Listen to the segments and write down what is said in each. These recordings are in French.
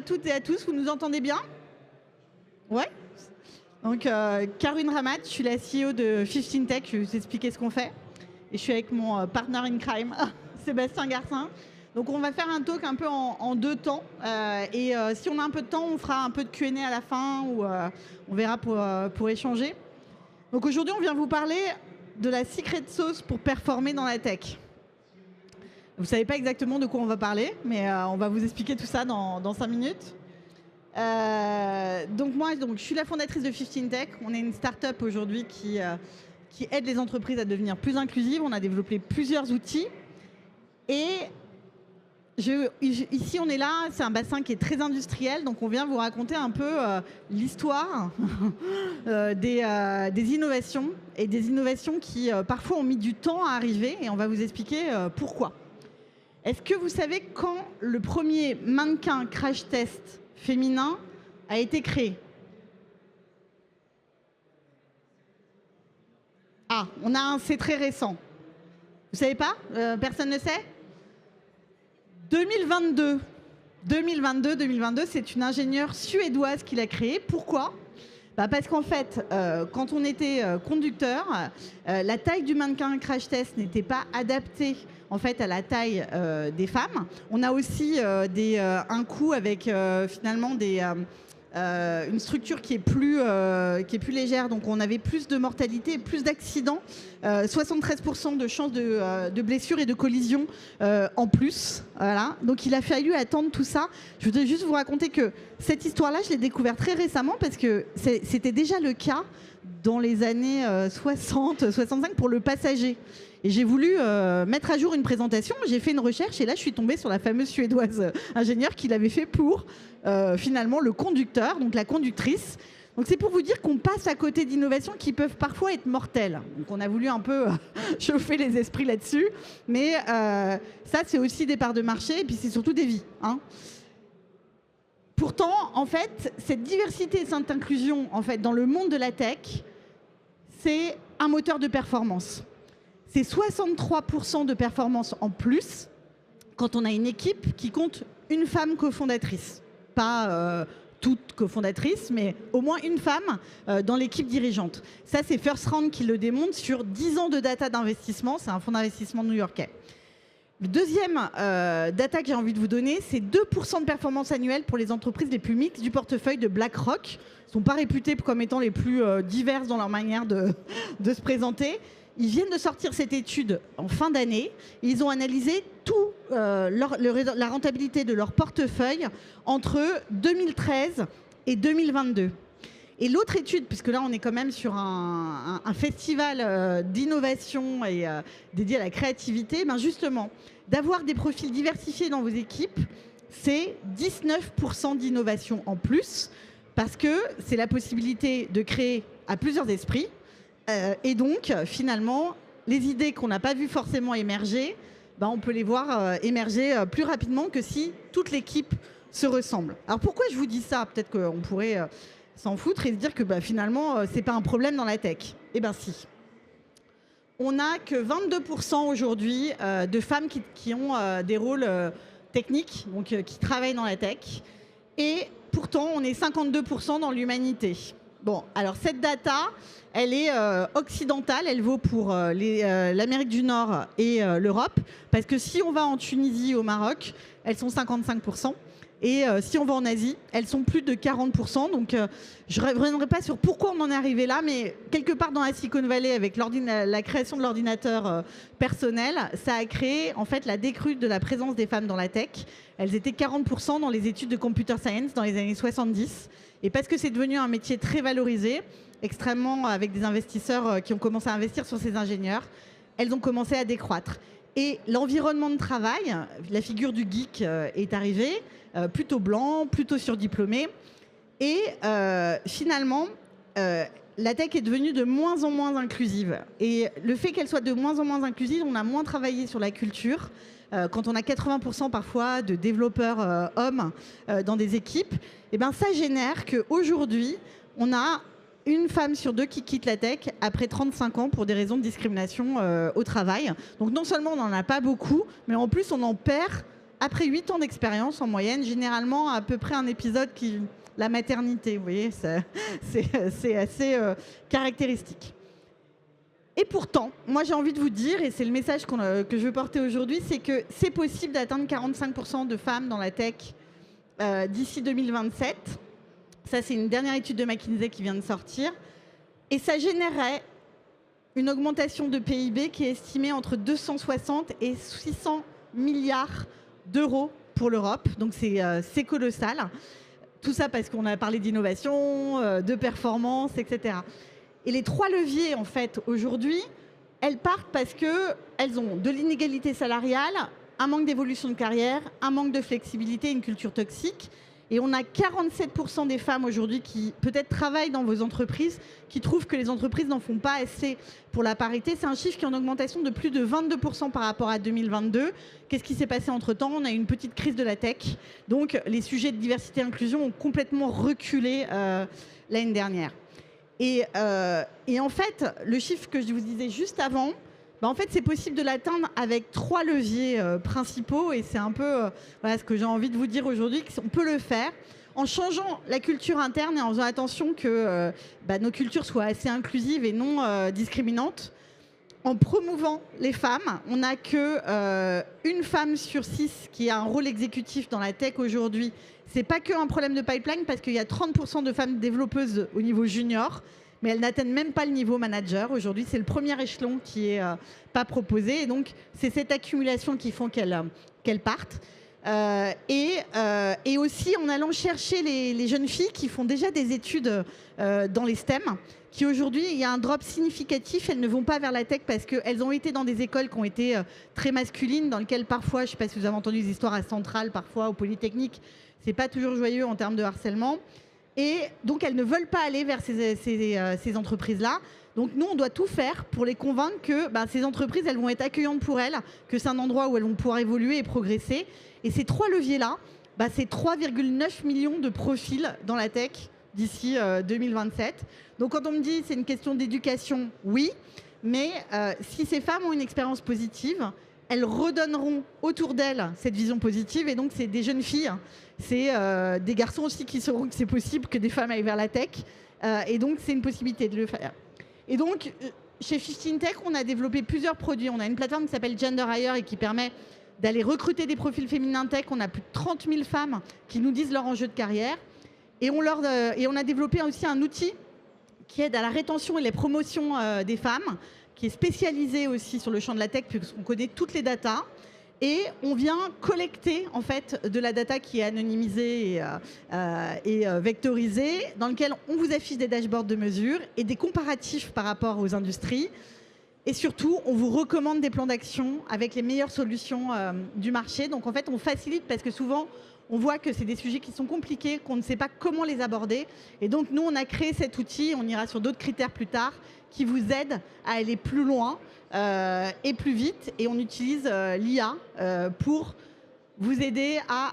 toutes et à tous, vous nous entendez bien? Ouais. Donc, Karune Ramat, je suis la CEO de 15 Tech, je vais vous expliquer ce qu'on fait. Et je suis avec mon partner in crime, Sébastien Garcin. Donc, on va faire un talk un peu en deux temps. Si on a un peu de temps, on fera un peu de Q&A à la fin ou on verra pour échanger. Donc, aujourd'hui, on vient vous parler de la secret sauce pour performer dans la tech. Vous ne savez pas exactement de quoi on va parler, mais on va vous expliquer tout ça dans 5 minutes. Je suis la fondatrice de 15 Tech. On est une start-up aujourd'hui qui aide les entreprises à devenir plus inclusives. On a développé plusieurs outils. Et ici, on est là, c'est un bassin qui est très industriel. Donc, on vient vous raconter un peu l'histoire des innovations. Et des innovations qui, parfois, ont mis du temps à arriver. Et on va vous expliquer pourquoi. Est-ce que vous savez quand le premier mannequin crash test féminin a été créé? Ah, c'est très récent. Vous savez pas? Personne ne sait? 2022. 2022, c'est une ingénieure suédoise qui l'a créé. Pourquoi? Parce qu'en fait, quand on était conducteur, la taille du mannequin crash test n'était pas adaptée en fait à la taille des femmes. On a aussi un coût avec finalement une structure qui est plus légère, donc on avait plus de mortalité et plus d'accidents, 73% de chances de blessures et de collisions en plus. Voilà. Donc il a fallu attendre tout ça. Je voudrais juste vous raconter que cette histoire-là, je l'ai découverte très récemment parce que c'était déjà le cas dans les années 60, 65 pour le passager. Et j'ai voulu mettre à jour une présentation, j'ai fait une recherche et là je suis tombée sur la fameuse suédoise ingénieure qui l'avait fait pour finalement le conducteur, donc la conductrice. Donc c'est pour vous dire qu'on passe à côté d'innovations qui peuvent parfois être mortelles. Donc on a voulu un peu chauffer les esprits là-dessus, mais ça c'est aussi des parts de marché et puis c'est surtout des vies. Hein. Pourtant, en fait, cette diversité et cette inclusion en fait, dans le monde de la tech, c'est un moteur de performance. C'est 63% de performance en plus quand on a une équipe qui compte une femme cofondatrice. Pas toutes cofondatrices, mais au moins une femme dans l'équipe dirigeante. Ça, c'est First Round qui le démontre sur 10 ans de data d'investissement. C'est un fonds d'investissement new-yorkais. Le deuxième data que j'ai envie de vous donner, c'est 2% de performance annuelle pour les entreprises les plus mixtes du portefeuille de BlackRock. Ils ne sont pas réputés comme étant les plus diverses dans leur manière de se présenter. Ils viennent de sortir cette étude en fin d'année. Ils ont analysé tout la rentabilité de leur portefeuille entre 2013 et 2022. Et l'autre étude, puisque là on est quand même sur un festival d'innovation et dédié à la créativité, ben justement, d'avoir des profils diversifiés dans vos équipes, c'est 19% d'innovation en plus, parce que c'est la possibilité de créer à plusieurs esprits. Et donc, finalement, les idées qu'on n'a pas vues forcément émerger, ben, on peut les voir émerger plus rapidement que si toute l'équipe se ressemble. Alors pourquoi je vous dis ça? Peut-être qu'on pourrait s'en foutre et se dire que finalement, ce n'est pas un problème dans la tech. Eh bien si. On n'a que 22% aujourd'hui de femmes qui ont des rôles techniques, donc qui travaillent dans la tech. Et pourtant, on est 52% dans l'humanité. Bon, alors cette data, elle est occidentale, elle vaut pour l'Amérique du Nord et l'Europe, parce que si on va en Tunisie, au Maroc, elles sont 55%, et si on va en Asie, elles sont plus de 40%. Donc je ne reviendrai pas sur pourquoi on en est arrivé là, mais quelque part dans la Silicon Valley, avec la création de l'ordinateur personnel, ça a créé en fait la décrue de la présence des femmes dans la tech. Elles étaient 40% dans les études de computer science dans les années 70. Et parce que c'est devenu un métier très valorisé, extrêmement avec des investisseurs qui ont commencé à investir sur ces ingénieurs, elles ont commencé à décroître. Et l'environnement de travail, la figure du geek est arrivée, plutôt blanc, plutôt surdiplômé. Et finalement, la tech est devenue de moins en moins inclusive. Et le fait qu'elle soit de moins en moins inclusive, on a moins travaillé sur la culture. Quand on a 80% parfois de développeurs hommes dans des équipes, et ben ça génère qu'aujourd'hui, on a une femme sur deux qui quitte la tech après 35 ans pour des raisons de discrimination au travail. Donc non seulement on n'en a pas beaucoup, mais en plus on en perd après 8 ans d'expérience en moyenne, généralement à peu près un épisode qui... La maternité, vous voyez, c'est assez caractéristique. Et pourtant, moi j'ai envie de vous dire, et c'est le message que je veux porter aujourd'hui, c'est que c'est possible d'atteindre 45% de femmes dans la tech d'ici 2027. Ça, c'est une dernière étude de McKinsey qui vient de sortir. Et ça générerait une augmentation de PIB qui est estimée entre 260 et 600 milliards d'euros pour l'Europe. Donc c'est colossal. Tout ça parce qu'on a parlé d'innovation, de performance, etc. Et les 3 leviers, en fait, aujourd'hui, elles partent parce qu'elles ont de l'inégalité salariale, un manque d'évolution de carrière, un manque de flexibilité, une culture toxique. Et on a 47% des femmes aujourd'hui qui peut-être travaillent dans vos entreprises, qui trouvent que les entreprises n'en font pas assez pour la parité. C'est un chiffre qui est en augmentation de plus de 22% par rapport à 2022. Qu'est-ce qui s'est passé entre-temps? On a eu une petite crise de la tech. Donc les sujets de diversité et inclusion ont complètement reculé l'année dernière. Et en fait, le chiffre que je vous disais juste avant, en fait, c'est possible de l'atteindre avec 3 leviers principaux. Et c'est un peu voilà, ce que j'ai envie de vous dire aujourd'hui, qu'on peut le faire en changeant la culture interne et en faisant attention que nos cultures soient assez inclusives et non discriminantes. En promouvant les femmes, on n'a qu'une femme sur 6 qui a un rôle exécutif dans la tech aujourd'hui. Ce n'est pas qu'un problème de pipeline parce qu'il y a 30% de femmes développeuses au niveau junior, mais elles n'atteignent même pas le niveau manager. Aujourd'hui, c'est le premier échelon qui n'est pas proposé. Et donc, c'est cette accumulation qui font qu'elles partent. Et aussi en allant chercher les jeunes filles qui font déjà des études dans les STEM, qui aujourd'hui, il y a un drop significatif, elles ne vont pas vers la tech parce qu'elles ont été dans des écoles qui ont été très masculines, dans lesquelles parfois, je ne sais pas si vous avez entendu des histoires à Centrale, parfois au Polytechnique, c'est pas toujours joyeux en termes de harcèlement. Et donc, elles ne veulent pas aller vers ces entreprises-là. Donc, nous, on doit tout faire pour les convaincre que ces entreprises, elles vont être accueillantes pour elles, que c'est un endroit où elles vont pouvoir évoluer et progresser. Et ces 3 leviers-là, c'est 3,9 millions de profils dans la tech d'ici 2027. Donc, quand on me dit c'est une question d'éducation, oui. Mais si ces femmes ont une expérience positive, elles redonneront autour d'elles cette vision positive. Et donc, c'est des jeunes filles, c'est des garçons aussi qui sauront que c'est possible que des femmes aillent vers la tech. Et donc, c'est une possibilité de le faire. Et donc, chez 15 Tech, on a développé plusieurs produits. On a une plateforme qui s'appelle Gender Hire et qui permet d'aller recruter des profils féminins tech. On a plus de 30 000 femmes qui nous disent leur enjeu de carrière. Et on a développé aussi un outil qui aide à la rétention et les promotions des femmes, qui est spécialisé aussi sur le champ de la tech, puisqu'on connaît toutes les datas. Et on vient collecter en fait de la data qui est anonymisée et vectorisée, dans lequel on vous affiche des dashboards de mesure et des comparatifs par rapport aux industries. Et surtout, on vous recommande des plans d'action avec les meilleures solutions du marché. Donc en fait, on facilite parce que souvent, on voit que c'est des sujets qui sont compliqués, qu'on ne sait pas comment les aborder. Et donc nous, on a créé cet outil, on ira sur d'autres critères plus tard, qui vous aide à aller plus loin et plus vite. Et on utilise l'IA pour vous aider à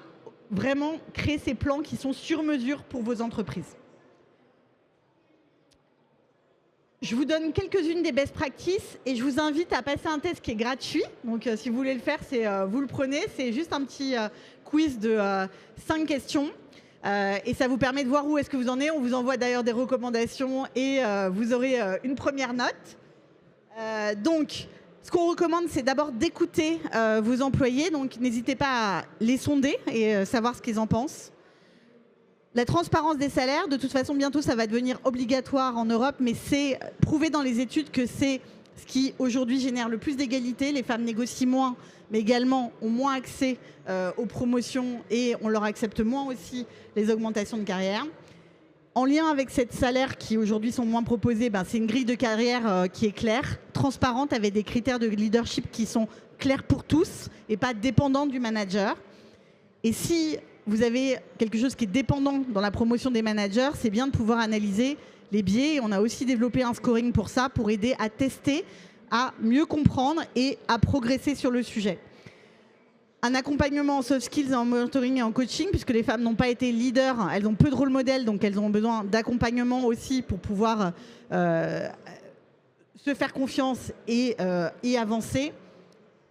vraiment créer ces plans qui sont sur mesure pour vos entreprises. Je vous donne quelques-unes des best practices et je vous invite à passer un test qui est gratuit. Donc si vous voulez le faire, vous le prenez. C'est juste un petit quiz de 5 questions. Et ça vous permet de voir où est-ce que vous en êtes. On vous envoie d'ailleurs des recommandations et vous aurez une première note. Donc, ce qu'on recommande, c'est d'abord d'écouter vos employés. Donc, n'hésitez pas à les sonder et savoir ce qu'ils en pensent. La transparence des salaires, de toute façon, bientôt, ça va devenir obligatoire en Europe, mais c'est prouvé dans les études que c'est ce qui, aujourd'hui, génère le plus d'égalité. Les femmes négocient moins, mais également ont moins accès aux promotions et on leur accepte moins aussi les augmentations de carrière. En lien avec ces salaires qui, aujourd'hui, sont moins proposés, c'est une grille de carrière qui est claire, transparente, avec des critères de leadership qui sont clairs pour tous et pas dépendants du manager. Et si vous avez quelque chose qui est dépendant dans la promotion des managers, c'est bien de pouvoir analyser les biais. On a aussi développé un scoring pour ça, pour aider à tester, à mieux comprendre et à progresser sur le sujet. Un accompagnement en soft skills, en mentoring et en coaching, puisque les femmes n'ont pas été leaders, elles ont peu de rôle modèle, donc elles ont besoin d'accompagnement aussi pour pouvoir se faire confiance et avancer.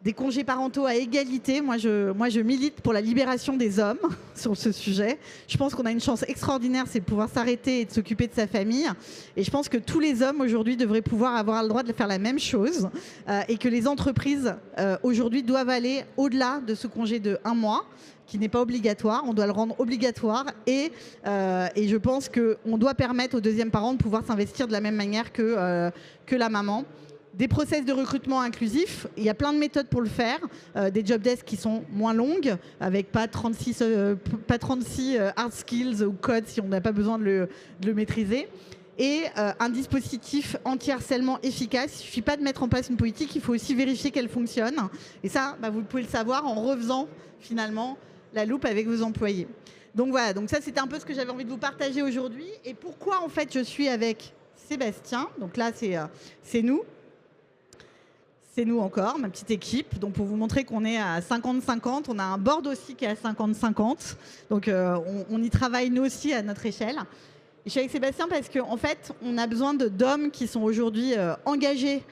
des congés parentaux à égalité. Moi, je milite pour la libération des hommes sur ce sujet. Je pense qu'on a une chance extraordinaire, c'est de pouvoir s'arrêter et de s'occuper de sa famille. Et je pense que tous les hommes aujourd'hui devraient pouvoir avoir le droit de faire la même chose et que les entreprises aujourd'hui doivent aller au-delà de ce congé de 1 mois qui n'est pas obligatoire. On doit le rendre obligatoire et je pense qu'on doit permettre au deuxième parent de pouvoir s'investir de la même manière que la maman. Des process de recrutement inclusifs, il y a plein de méthodes pour le faire, des job desks qui sont moins longues, avec pas 36 hard skills ou codes si on n'a pas besoin de le maîtriser, et un dispositif anti-harcèlement efficace. Il ne suffit pas de mettre en place une politique, il faut aussi vérifier qu'elle fonctionne. Et ça, vous pouvez le savoir en refaisant finalement la loupe avec vos employés. Donc voilà, donc ça c'était un peu ce que j'avais envie de vous partager aujourd'hui. Et pourquoi en fait je suis avec Sébastien, donc là c'est nous. C'est nous encore, ma petite équipe. Donc pour vous montrer qu'on est à 50-50, on a un board aussi qui est à 50-50. Donc on y travaille nous aussi à notre échelle. Et je suis avec Sébastien parce qu'en fait, on a besoin d'hommes qui sont aujourd'hui engagés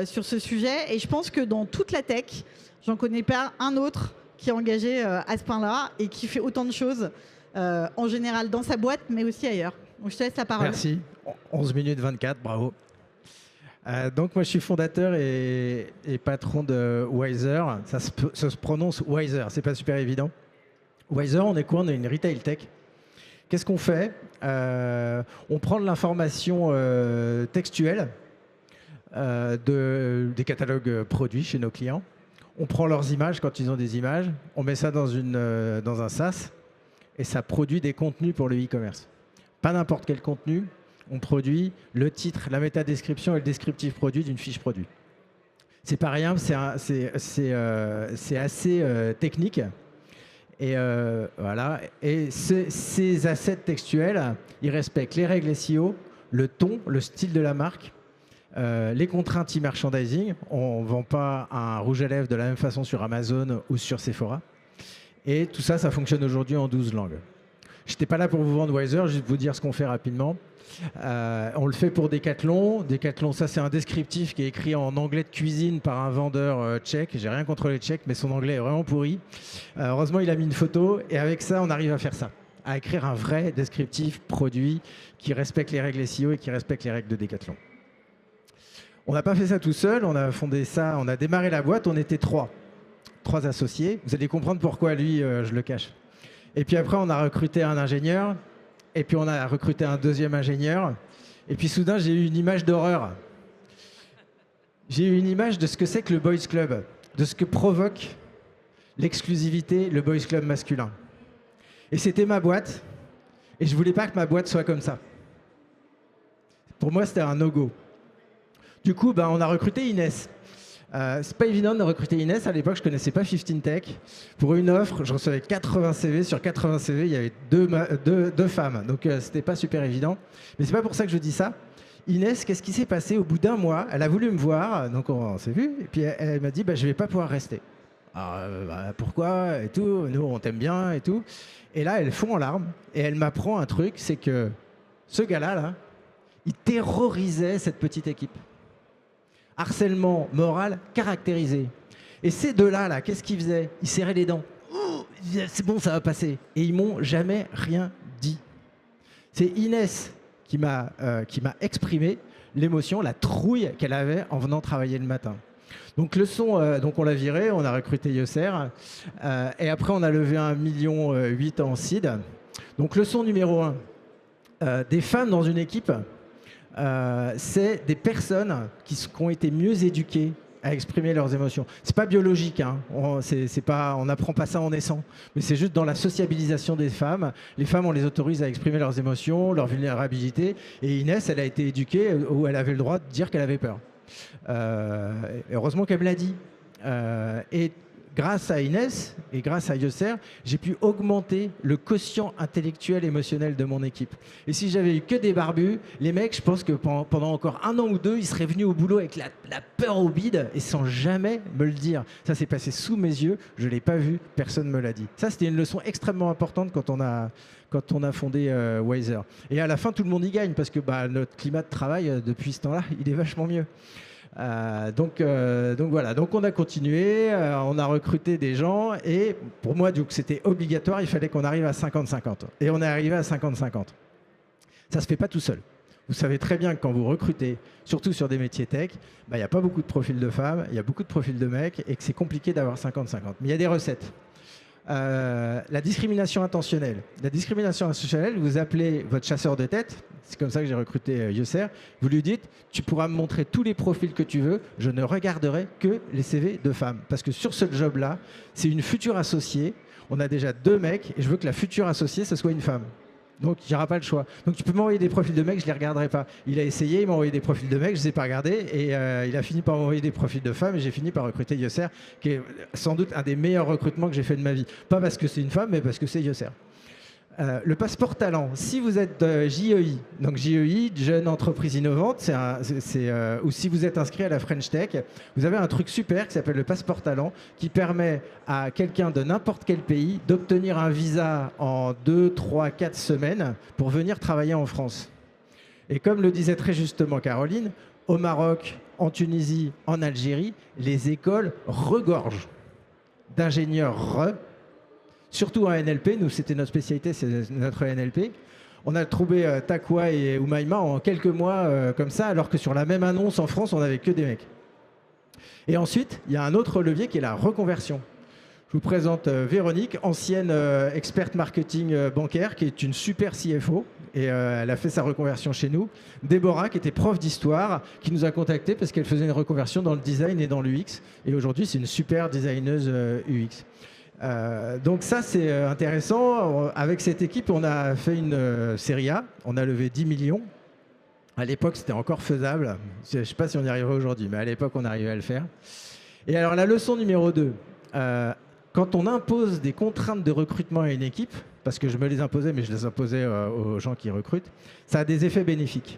sur ce sujet. Et je pense que dans toute la tech, j'en connais pas un autre qui est engagé à ce point-là et qui fait autant de choses en général dans sa boîte, mais aussi ailleurs. Donc je te laisse la parole. Merci. 11 minutes 24, bravo. Donc moi je suis fondateur et patron de Wiser. Ça se prononce Wiser, c'est pas super évident. Wiser, on est quoi? On est une retail tech. Qu'est-ce qu'on fait? On prend de l'information textuelle des catalogues produits chez nos clients. On prend leurs images quand ils ont des images, on met ça dans un SaaS et ça produit des contenus pour le e-commerce. Pas n'importe quel contenu. On produit le titre, la métadescription et le descriptif produit d'une fiche produit. C'est pas rien, c'est assez technique. Et voilà. Et ces assets textuels, ils respectent les règles SEO, le ton, le style de la marque, les contraintes e-merchandising. On ne vend pas un rouge à lèvres de la même façon sur Amazon ou sur Sephora. Et tout ça, ça fonctionne aujourd'hui en 12 langues. Je n'étais pas là pour vous vendre Wiser, juste vous dire ce qu'on fait rapidement. On le fait pour Decathlon. Decathlon, ça c'est un descriptif qui est écrit en anglais de cuisine par un vendeur tchèque. J'ai rien contre les tchèques, mais son anglais est vraiment pourri. Heureusement, il a mis une photo et avec ça, on arrive à faire ça. À écrire un vrai descriptif produit qui respecte les règles SEO et qui respecte les règles de Decathlon. On n'a pas fait ça tout seul, on a fondé ça, on a démarré la boîte, on était trois associés. Vous allez comprendre pourquoi lui, je le cache. Et puis après, on a recruté un ingénieur. Et puis on a recruté un deuxième ingénieur. Et puis soudain, j'ai eu une image d'horreur. J'ai eu une image de ce que c'est que le Boys Club, de ce que provoque l'exclusivité, le Boys Club masculin. Et c'était ma boîte. Et je voulais pas que ma boîte soit comme ça. Pour moi, c'était un no-go. Du coup, on a recruté Inès. C'est pas évident de recruter Inès. À l'époque, je connaissais pas 15 Tech. Pour une offre, je recevais 80 CV. Sur 80 CV, il y avait deux femmes. Donc, c'était pas super évident. Mais c'est pas pour ça que je dis ça. Inès, qu'est-ce qui s'est passé au bout d'un mois? Elle a voulu me voir, donc on s'est vu. Et puis, elle m'a dit, je vais pas pouvoir rester. Alors, pourquoi et tout? Nous, on t'aime bien et tout. Et là, elle fond en larmes. Et elle m'apprend un truc, c'est que ce gars-là, il terrorisait cette petite équipe. Harcèlement moral caractérisé. Et ces deux-là, qu'est-ce qu'ils faisaient? Ils serraient les dents. Oh, c'est bon, ça va passer. Et ils m'ont jamais rien dit. C'est Inès qui m'a exprimé l'émotion, la trouille qu'elle avait en venant travailler le matin. Donc le son, donc on l'a viré, on a recruté Yosser. Et après, on a levé 1,8 million en seed. Donc leçon numéro 1. Des femmes dans une équipe, c'est des personnes qui ont été mieux éduquées à exprimer leurs émotions. C'est pas biologique, hein. On n'apprend pas ça en naissant, mais c'est juste dans la sociabilisation des femmes. Les femmes, on les autorise à exprimer leurs émotions, leur vulnérabilité. Et Inès, elle a été éduquée où elle avait le droit de dire qu'elle avait peur. Heureusement qu'elle me l'a dit. Et grâce à Inès et grâce à Yosser, j'ai pu augmenter le quotient intellectuel émotionnel de mon équipe. Et si j'avais eu que des barbus, les mecs, je pense que pendant encore 1 an ou 2, ils seraient venus au boulot avec la peur au bide et sans jamais me le dire. Ça s'est passé sous mes yeux, je ne l'ai pas vu, personne ne me l'a dit. Ça, c'était une leçon extrêmement importante quand on a fondé Wiser. Et à la fin, tout le monde y gagne parce que notre climat de travail, depuis ce temps-là, il est vachement mieux. Donc voilà, donc on a continué, on a recruté des gens et pour moi, donc c'était obligatoire, il fallait qu'on arrive à 50-50. Et on est arrivé à 50-50. Ça ne se fait pas tout seul. Vous savez très bien que quand vous recrutez, surtout sur des métiers tech, il n'y a pas beaucoup de profils de femmes, il y a beaucoup de profils de mecs et que c'est compliqué d'avoir 50-50. Mais il y a des recettes. La discrimination intentionnelle. La discrimination intentionnelle, vous appelez votre chasseur de tête, c'est comme ça que j'ai recruté Yosser, vous lui dites, tu pourras me montrer tous les profils que tu veux, je ne regarderai que les CV de femmes. Parce que sur ce job-là, c'est une future associée, on a déjà 2 mecs, et je veux que la future associée, ce soit une femme. Donc il n'y aura pas le choix. Donc tu peux m'envoyer des profils de mecs, je ne les regarderai pas. Il a essayé, il m'a envoyé des profils de mecs, je ne les ai pas regardés, et il a fini par m'envoyer des profils de femmes, et j'ai fini par recruter Yosser, qui est sans doute un des meilleurs recrutements que j'ai fait de ma vie. Pas parce que c'est une femme, mais parce que c'est Yosser. Le passeport talent, si vous êtes JEI, donc JEI, Jeune Entreprise Innovante, ou si vous êtes inscrit à la French Tech, vous avez un truc super qui s'appelle le passeport talent, qui permet à quelqu'un de n'importe quel pays d'obtenir un visa en 2, 3, 4 semaines pour venir travailler en France. Et comme le disait très justement Caroline, au Maroc, en Tunisie, en Algérie, les écoles regorgent d'ingénieurs surtout en NLP, nous c'était notre spécialité, c'est notre NLP. On a trouvé Takwa et Oumaima en quelques mois comme ça, alors que sur la même annonce en France, on n'avait que des mecs. Et ensuite, il y a un autre levier qui est la reconversion. Je vous présente Véronique, ancienne experte marketing bancaire, qui est une super CFO, et elle a fait sa reconversion chez nous. Déborah, qui était prof d'histoire, qui nous a contactés parce qu'elle faisait une reconversion dans le design et dans l'UX. Et aujourd'hui, c'est une super designeuse UX. Donc ça c'est intéressant. Avec cette équipe on a fait une série A, on a levé 10 millions. À l'époque c'était encore faisable, je ne sais pas si on y arriverait aujourd'hui, mais à l'époque on arrivait à le faire. Et alors la leçon numéro 2, quand on impose des contraintes de recrutement à une équipe, parce que je me les imposais mais je les imposais aux gens qui recrutent, ça a des effets bénéfiques.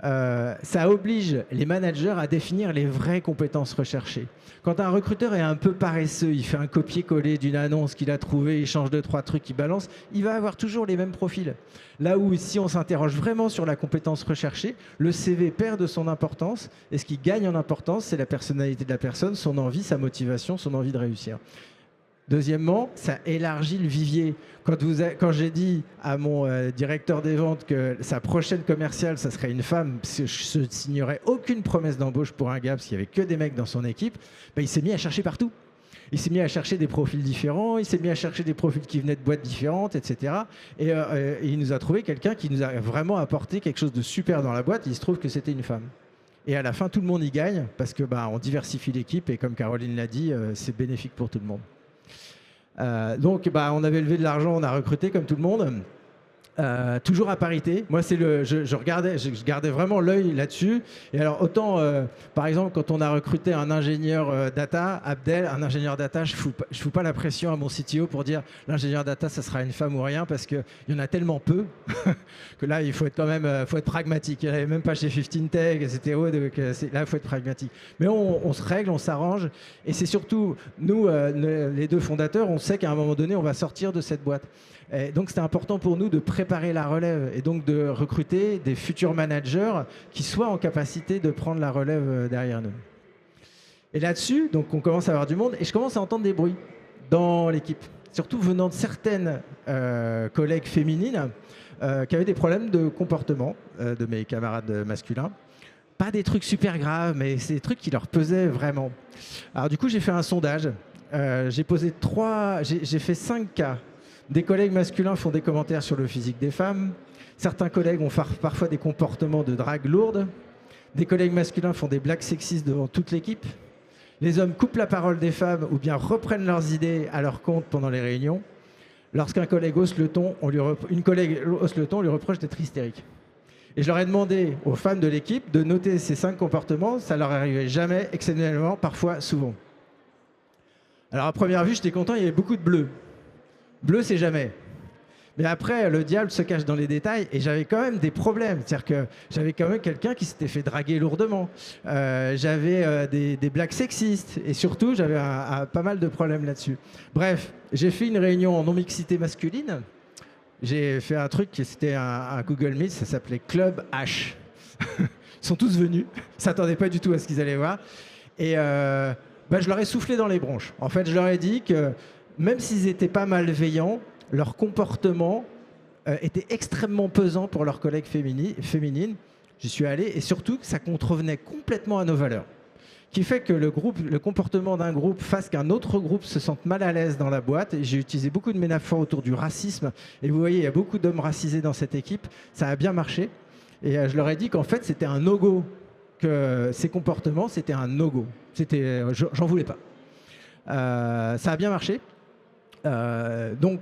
Ça oblige les managers à définir les vraies compétences recherchées. Quand un recruteur est un peu paresseux, il fait un copier-coller d'une annonce qu'il a trouvée, il change 2-3 trucs, il balance, il va avoir toujours les mêmes profils. Là où si on s'interroge vraiment sur la compétence recherchée, le CV perd de son importance et ce qui gagne en importance, c'est la personnalité de la personne, son envie, sa motivation, son envie de réussir. Deuxièmement, ça élargit le vivier. Quand j'ai dit à mon directeur des ventes que sa prochaine commerciale, ça serait une femme, je ne signerais aucune promesse d'embauche pour un gars, parce qu'il n'y avait que des mecs dans son équipe, il s'est mis à chercher partout. Il s'est mis à chercher des profils différents, il s'est mis à chercher des profils qui venaient de boîtes différentes, etc. Et il nous a trouvé quelqu'un qui nous a vraiment apporté quelque chose de super dans la boîte. Il se trouve que c'était une femme. Et à la fin, tout le monde y gagne, parce que on diversifie l'équipe, et comme Caroline l'a dit, c'est bénéfique pour tout le monde. Donc on avait levé de l'argent, on a recruté comme tout le monde. Toujours à parité. Moi, je gardais vraiment l'œil là-dessus. Et alors, autant, par exemple, quand on a recruté un ingénieur data, Abdel, un ingénieur data, je fous pas la pression à mon CTO pour dire l'ingénieur data, ça sera une femme ou rien, parce qu'il y en a tellement peu que là, il faut être quand même faut être pragmatique. Il n'y en avait même pas chez 15 Tech, c'était haut, donc là, il faut être pragmatique. Mais on se règle, on s'arrange. Et c'est surtout, nous, les 2 fondateurs, on sait qu'à un moment donné, on va sortir de cette boîte. Et donc c'était important pour nous de préparer la relève et donc de recruter des futurs managers qui soient en capacité de prendre la relève derrière nous. Et là-dessus, donc on commence à avoir du monde et je commence à entendre des bruits dans l'équipe, surtout venant de certaines collègues féminines qui avaient des problèmes de comportement de mes camarades masculins. Pas des trucs super graves, mais c'est des trucs qui leur pesaient vraiment. Alors du coup, j'ai fait un sondage. J'ai fait 5 cas. Des collègues masculins font des commentaires sur le physique des femmes. Certains collègues ont parfois des comportements de drague lourde. Des collègues masculins font des blagues sexistes devant toute l'équipe. Les hommes coupent la parole des femmes ou bien reprennent leurs idées à leur compte pendant les réunions. Lorsqu'un collègue hausse le ton, une collègue hausse le ton, on lui reproche d'être hystérique. Et je leur ai demandé aux femmes de l'équipe de noter ces 5 comportements. Ça leur arrivait jamais, exceptionnellement, parfois, souvent. Alors à première vue, j'étais content, il y avait beaucoup de bleu. Bleu, c'est jamais. Mais après, le diable se cache dans les détails et j'avais quand même des problèmes. C'est-à-dire que j'avais quand même quelqu'un qui s'était fait draguer lourdement. J'avais des blagues sexistes et surtout, j'avais pas mal de problèmes là-dessus. Bref, j'ai fait une réunion en non-mixité masculine. J'ai fait un truc qui c'était un Google Meet, ça s'appelait Club H. Ils sont tous venus, ils ne s'attendaient pas du tout à ce qu'ils allaient voir. Et je leur ai soufflé dans les bronches. En fait, je leur ai dit que même s'ils n'étaient pas malveillants, leur comportement était extrêmement pesant pour leurs collègues féminines. J'y suis allé et surtout que ça contrevenait complètement à nos valeurs. Qui fait que le comportement d'un groupe fasse qu'un autre groupe se sente mal à l'aise dans la boîte. Et j'ai utilisé beaucoup de métaphores autour du racisme. Et vous voyez, il y a beaucoup d'hommes racisés dans cette équipe. Ça a bien marché. Et je leur ai dit qu'en fait, c'était un no-go. Que ces comportements, c'était un no-go. J'en voulais pas. Ça a bien marché. Donc,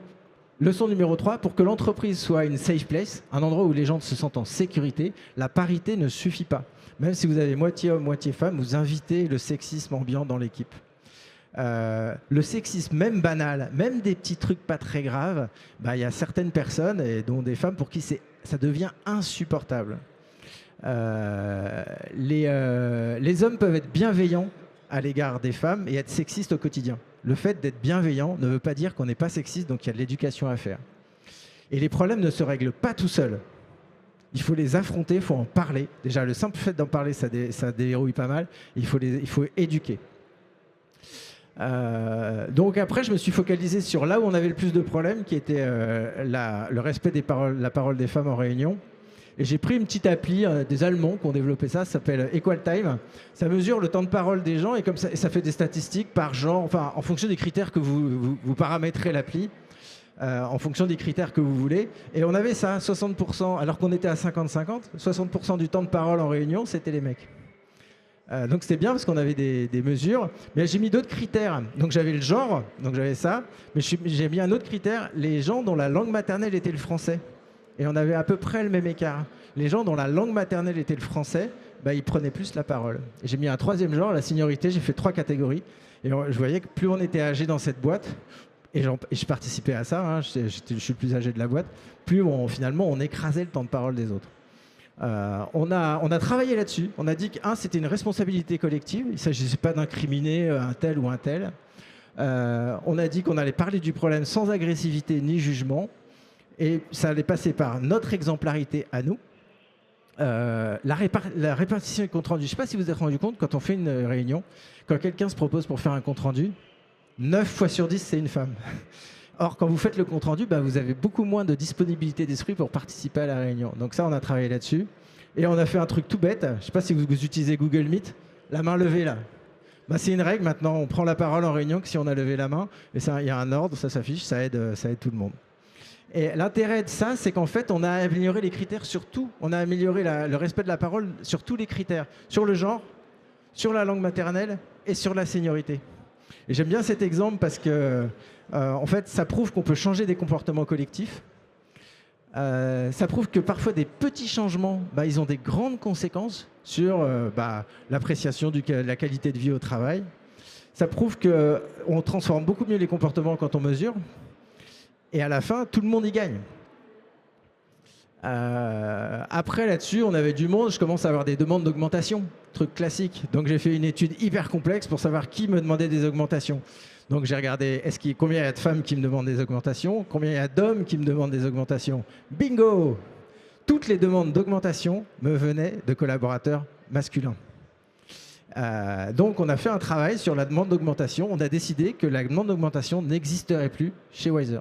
leçon numéro 3, pour que l'entreprise soit une safe place, un endroit où les gens se sentent en sécurité, la parité ne suffit pas. Même si vous avez moitié homme, moitié femme, vous invitez le sexisme ambiant dans l'équipe. Le sexisme, même banal, même des petits trucs pas très graves, y a certaines personnes, et dont des femmes, pour qui ça devient insupportable. Les hommes peuvent être bienveillants à l'égard des femmes et être sexistes au quotidien. Le fait d'être bienveillant ne veut pas dire qu'on n'est pas sexiste, donc il y a de l'éducation à faire. Et les problèmes ne se règlent pas tout seuls. Il faut les affronter, il faut en parler. Déjà, le simple fait d'en parler, ça déverrouille pas mal. Il faut éduquer. Donc après, je me suis focalisé sur là où on avait le plus de problèmes, qui était le respect la parole des femmes en réunion. Et j'ai pris une petite appli des Allemands qui ont développé ça s'appelle Equal Time. Ça mesure le temps de parole des gens et comme ça, ça fait des statistiques par genre, enfin en fonction des critères que vous paramétrez l'appli. En fonction des critères que vous voulez. Et on avait ça, 60%, alors qu'on était à 50-50, 60% du temps de parole en réunion, c'était les mecs. Donc c'était bien parce qu'on avait des mesures. Mais j'ai mis d'autres critères. Donc j'avais le genre, donc j'avais ça. Mais j'ai mis un autre critère, les gens dont la langue maternelle était le français. Et on avait à peu près le même écart. Les gens dont la langue maternelle était le français, ils prenaient plus la parole. Et j'ai mis un troisième genre, la seniorité, j'ai fait 3 catégories. Et je voyais que plus on était âgé dans cette boîte, et je participais à ça, hein, je suis le plus âgé de la boîte, plus finalement on écrasait le temps de parole des autres. On a travaillé là-dessus. On a dit que c'était une responsabilité collective. Il ne s'agissait pas d'incriminer un tel ou un tel. On a dit qu'on allait parler du problème sans agressivité ni jugement. Et ça allait passer par notre exemplarité à nous. La répartition du compte-rendu. Je ne sais pas si vous vous êtes rendu compte, quand on fait une réunion, quand quelqu'un se propose pour faire un compte-rendu, 9 fois sur 10, c'est une femme. Or, quand vous faites le compte-rendu, vous avez beaucoup moins de disponibilité d'esprit pour participer à la réunion. Donc ça, on a travaillé là-dessus. Et on a fait un truc tout bête. Je ne sais pas si vous utilisez Google Meet. La main levée, là. C'est une règle. Maintenant, on prend la parole en réunion que si on a levé la main. Et il y a un ordre, ça s'affiche, ça aide tout le monde. Et l'intérêt de ça, c'est qu'en fait, on a amélioré les critères sur tout. On a amélioré le respect de la parole sur tous les critères. Sur le genre, sur la langue maternelle et sur la seniorité. Et j'aime bien cet exemple parce que, en fait, ça prouve qu'on peut changer des comportements collectifs. Ça prouve que parfois des petits changements, ils ont des grandes conséquences sur l'appréciation de la qualité de vie au travail. Ça prouve qu'on transforme beaucoup mieux les comportements quand on mesure. Et à la fin, tout le monde y gagne. Après, là-dessus, on avait du monde. Je commence à avoir des demandes d'augmentation, truc classique. Donc, j'ai fait une étude hyper complexe pour savoir qui me demandait des augmentations. Donc, j'ai regardé combien il y a de femmes qui me demandent des augmentations, combien il y a d'hommes qui me demandent des augmentations. Bingo! Toutes les demandes d'augmentation me venaient de collaborateurs masculins. Donc, on a fait un travail sur la demande d'augmentation. On a décidé que la demande d'augmentation n'existerait plus chez Wiser.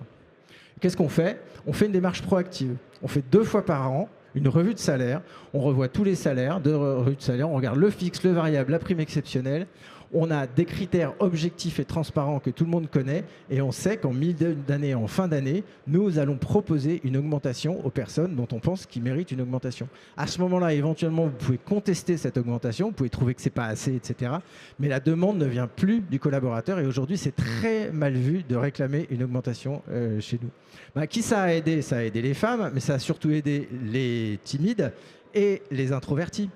Qu'est-ce qu'on fait? On fait une démarche proactive. On fait 2 fois par an une revue de salaire. On revoit tous les salaires, 2 revues de salaire. On regarde le fixe, le variable, la prime exceptionnelle. On a des critères objectifs et transparents que tout le monde connaît. Et on sait qu'en milieu d'année, en fin d'année, nous allons proposer une augmentation aux personnes dont on pense qu'ils méritent une augmentation. À ce moment-là, éventuellement, vous pouvez contester cette augmentation. Vous pouvez trouver que ce n'est pas assez, etc. Mais la demande ne vient plus du collaborateur. Et aujourd'hui, c'est très mal vu de réclamer une augmentation chez nous. Qui ça a aidé? Ça a aidé les femmes, mais ça a surtout aidé les timides et les introvertis.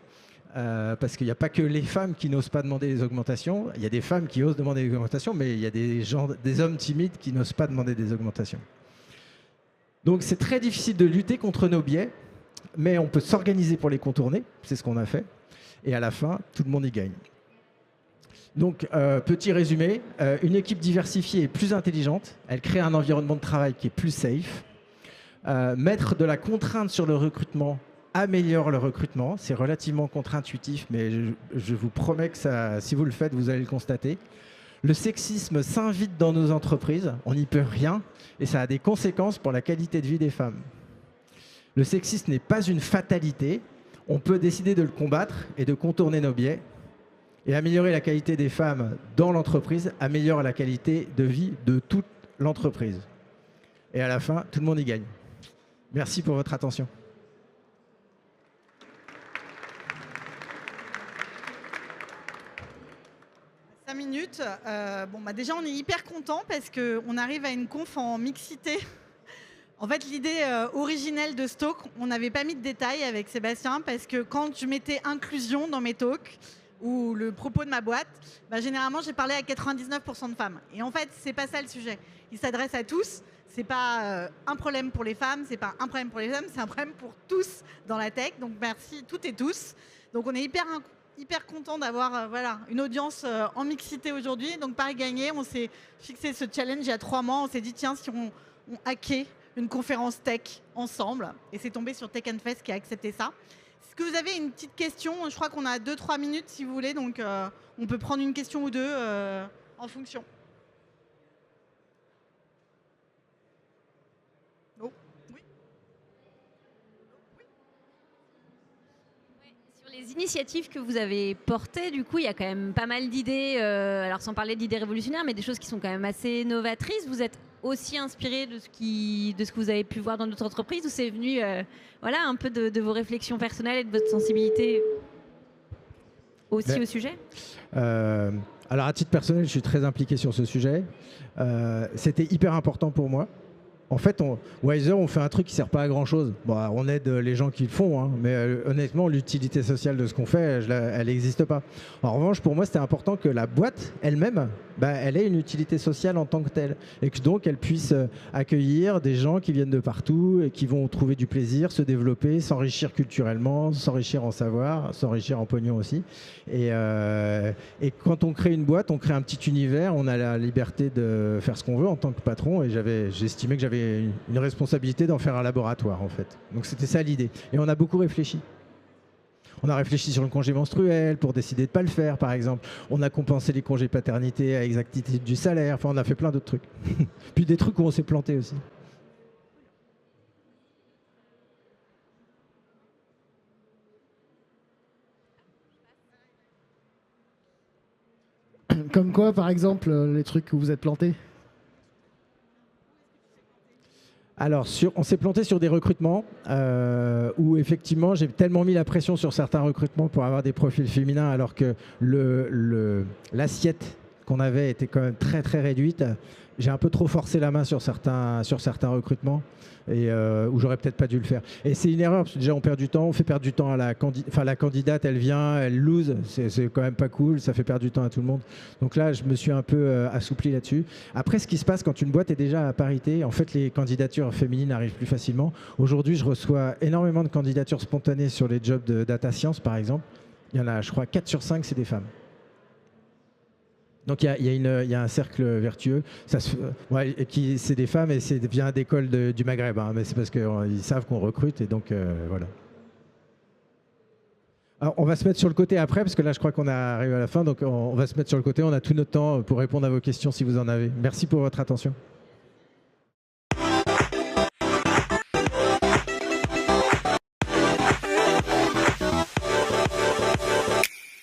Parce qu'il n'y a pas que les femmes qui n'osent pas demander des augmentations. Il y a des femmes qui osent demander des augmentations, mais il y a des hommes timides qui n'osent pas demander des augmentations. Donc c'est très difficile de lutter contre nos biais, mais on peut s'organiser pour les contourner. C'est ce qu'on a fait. Et à la fin, tout le monde y gagne. Donc, petit résumé, une équipe diversifiée est plus intelligente. Elle crée un environnement de travail qui est plus safe. Mettre de la contrainte sur le recrutement améliore le recrutement. C'est relativement contre-intuitif, mais je vous promets que ça, si vous le faites, vous allez le constater. Le sexisme s'invite dans nos entreprises, on n'y peut rien, et ça a des conséquences pour la qualité de vie des femmes. Le sexisme n'est pas une fatalité, on peut décider de le combattre et de contourner nos biais. Et améliorer la qualité des femmes dans l'entreprise améliore la qualité de vie de toute l'entreprise. Et à la fin, tout le monde y gagne. Merci pour votre attention. Minutes. Déjà, on est hyper content parce qu'on arrive à une conf en mixité. En fait, l'idée originelle de ce talk, on n'avait pas mis de détails avec Sébastien parce que quand je mettais inclusion dans mes talks ou le propos de ma boîte, généralement, j'ai parlé à 99% de femmes. Et en fait, c'est pas ça le sujet. Il s'adresse à tous. C'est pas un problème pour les femmes, c'est pas un problème pour les hommes, c'est un problème pour tous dans la tech. Donc, merci toutes et tous. Donc, on est hyper content d'avoir une audience en mixité aujourd'hui. Donc, Paris Gagné, on s'est fixé ce challenge il y a 3 mois. On s'est dit, tiens, si on hackait une conférence tech ensemble. Et c'est tombé sur Tech and Fest qui a accepté ça. Est-ce que vous avez une petite question? Je crois qu'on a 2-3 minutes si vous voulez. Donc, on peut prendre une question ou deux en fonction. Les initiatives que vous avez portées, du coup, il y a quand même pas mal d'idées, alors sans parler d'idées révolutionnaires, mais des choses qui sont quand même assez novatrices. Vous êtes aussi inspiré de ce que vous avez pu voir dans d'autres entreprises, ou c'est venu un peu de vos réflexions personnelles et de votre sensibilité aussi au sujet? Alors à titre personnel, je suis très impliqué sur ce sujet. C'était hyper important pour moi. En fait, Wiser, on fait un truc qui ne sert pas à grand-chose. Bon, on aide les gens qui le font, hein, mais honnêtement, l'utilité sociale de ce qu'on fait, elle n'existe pas. En revanche, pour moi, c'était important que la boîte elle-même, elle ait une utilité sociale en tant que telle. Et que donc, elle puisse accueillir des gens qui viennent de partout et qui vont trouver du plaisir, se développer, s'enrichir culturellement, s'enrichir en savoir, s'enrichir en pognon aussi. Et quand on crée une boîte, on crée un petit univers, on a la liberté de faire ce qu'on veut en tant que patron. Et j'estimais que j'avais une responsabilité d'en faire un laboratoire en fait. Donc c'était ça l'idée. Et on a beaucoup réfléchi. On a réfléchi sur le congé menstruel pour décider de ne pas le faire par exemple. On a compensé les congés paternité à exactitude du salaire. Enfin on a fait plein d'autres trucs. Puis des trucs où on s'est planté aussi. Comme quoi par exemple les trucs où vous êtes plantés? Alors, on s'est planté sur des recrutements où effectivement j'ai tellement mis la pression sur certains recrutements pour avoir des profils féminins alors que l'assiette qu'on avait était quand même très très réduite. J'ai un peu trop forcé la main sur certains recrutements et où j'aurais peut-être pas dû le faire. Et c'est une erreur parce que déjà on perd du temps, on fait perdre du temps à la candidate, elle vient, elle lose, c'est quand même pas cool, ça fait perdre du temps à tout le monde. Donc là, je me suis un peu assoupli là-dessus. Après, ce qui se passe quand une boîte est déjà à parité, en fait, les candidatures féminines arrivent plus facilement. Aujourd'hui, je reçois énormément de candidatures spontanées sur les jobs de data science, par exemple. Il y en a, je crois, 4 sur 5, c'est des femmes. Donc il y a un cercle vertueux. C'est des femmes et c'est vient d'écoles du Maghreb, hein, mais c'est parce qu'ils savent qu'on recrute et donc voilà. Alors, on va se mettre sur le côté après parce que là je crois qu'on est arrivé à la fin, donc on va se mettre sur le côté. On a tout notre temps pour répondre à vos questions si vous en avez. Merci pour votre attention.